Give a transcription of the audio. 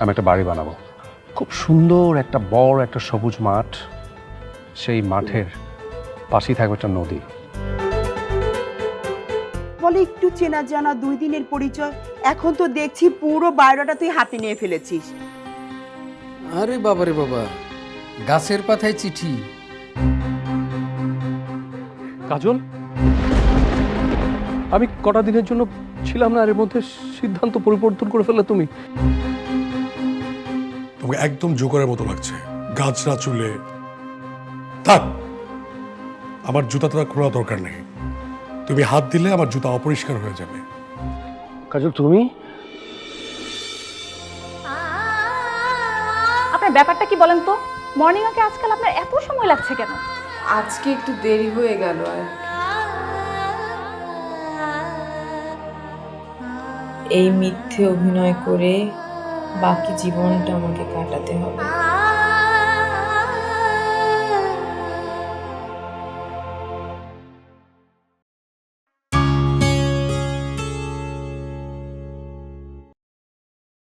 আমি একটা বাড়ি বানাবো, খুব সুন্দর একটা বড় একটা সবুজ মাঠ, সেই মাঠের পাশেই থাকবে একটা নদী। বলে একটু চেনা জানা 2 দিনের পরিচয়, এখন তো দেখছি পুরো বায়োডাটা তুই হাতে নিয়ে ফেলেছিস। আরে বাবা রে বাবা, গাছের পাতায় চিঠি। কাজল, আমি কটা দিনের জন্য ছিলাম না, এর মধ্যে সিদ্ধান্ত পরিবর্তন করে ফেললে তুমি। তোমাকে একদম জোকারের মতো লাগছে, গাছরা চুলে। থাক, আমার জুতাটা খোলা দরকার নেই। তুমি হাত দিলে আমার জুতা অপরিষ্কার হয়ে যাবে। কাজল, তুমি আপনার ব্যাপারটা কি বলেন তো? মর্নিং ওয়াকে আজকাল আপনার এত সময় লাগছে কেন? আজকে একটু দেরি হয়ে গেল আর এই মিথ্যে অভিনয় করে বাকি জীবনটা আমাকে কাটাতে হবে।